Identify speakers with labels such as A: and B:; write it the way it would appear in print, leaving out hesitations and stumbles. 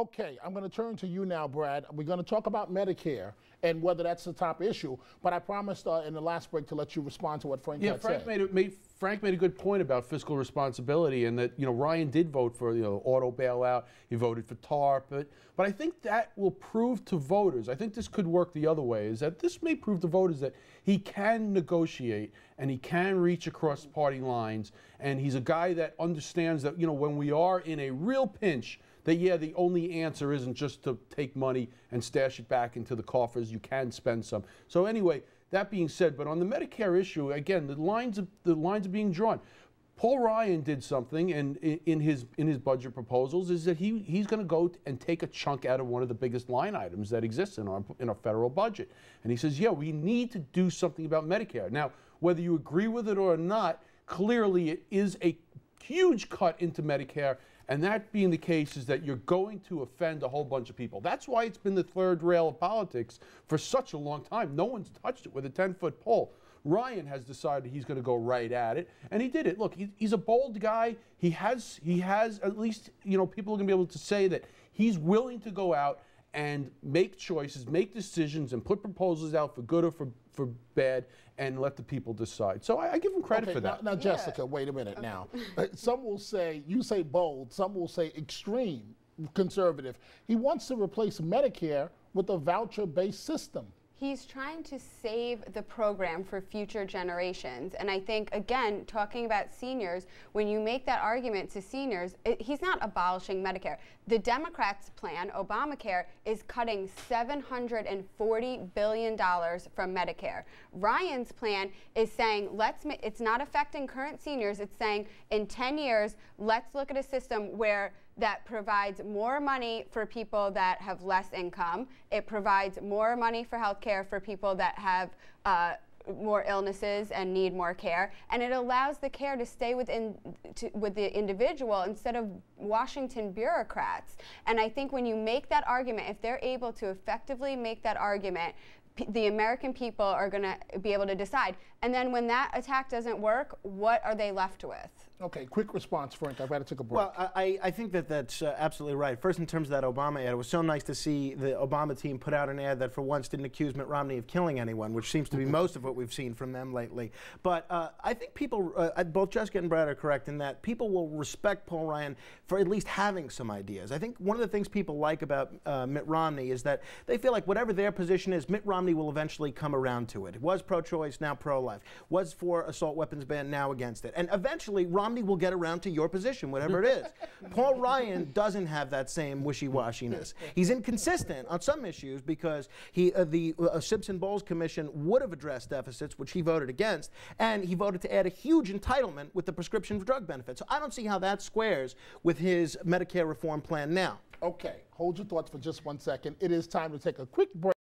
A: Okay, I'm going to turn to you now, Brad. We're going to talk about Medicare and whether that's the top issue. But I promised in the last break to let you respond to what Frank had said.
B: Frank made a good point about fiscal responsibility, and that Ryan did vote for auto bailout. He voted for TARP, but I think that will prove to voters. I think this could work the other way. Is that this may prove to voters that he can negotiate and he can reach across party lines, and he's a guy that understands that when we are in a real pinch, that the only answer isn't just to take money and stash it back into the coffers. You can spend some. So anyway, that being said, but on the Medicare issue, again, the lines are being drawn. Paul Ryan did something, and in his budget proposals, is that he's going to go and take a chunk out of one of the biggest line items that exists in our federal budget. And he says, we need to do something about Medicare. Now, whether you agree with it or not, clearly it is a huge cut into Medicare, and that being the case is that you're going to offend a whole bunch of people. That's why it's been the third rail of politics for such a long time. No one's touched it with a 10-foot pole. Ryan has decided he's going to go right at it, and he did it. Look, he's a bold guy. He has at least, people are going to be able to say that he's willing to go out and make choices, make decisions, and put proposals out for good or for bad, and let the people decide. So I give him credit for that.
A: Now, Jessica, wait a minute now. Some will say, you say bold, some will say extreme conservative. He wants to replace Medicare with a voucher-based system.
C: He's trying to save the program for future generations. And I think, again, talking about seniors, when you make that argument to seniors, he's not abolishing Medicare. The Democrats' plan, Obamacare, is cutting $740 billion from Medicare. Ryan's plan is saying, it's not affecting current seniors. It's saying, in 10 years, let's look at a system that provides more money for people that have less income. It provides more money for health care for people that have more illnesses and need more care, and it allows the care to stay with the individual instead of Washington bureaucrats. And I think when you make that argument, if they're able to effectively make that argument, the American people are going to be able to decide. And then when that attack doesn't work, what are they left with?
A: Okay, quick response, Frank. I've got to take a break.
D: Well, I think that's absolutely right. First, in terms of that Obama ad, it was so nice to see the Obama team put out an ad that for once didn't accuse Mitt Romney of killing anyone, which seems to be most of what we've seen from them lately. But I think people, both Jessica and Brad are correct in that people will respect Paul Ryan for at least having some ideas. I think one of the things people like about Mitt Romney is that they feel like whatever their position is, Mitt Romney will eventually come around to it. It was pro-choice, now pro-life. Was for assault weapons ban, now against it. And eventually, Romney will get around to your position, whatever it is. Paul Ryan doesn't have that same wishy-washiness. He's inconsistent on some issues because the Simpson-Bowles Commission would have addressed deficits, which he voted against, and he voted to add a huge entitlement with the prescription drug benefit. So I don't see how that squares with his Medicare reform plan now.
A: Okay, hold your thoughts for just 1 second. It is time to take a quick break.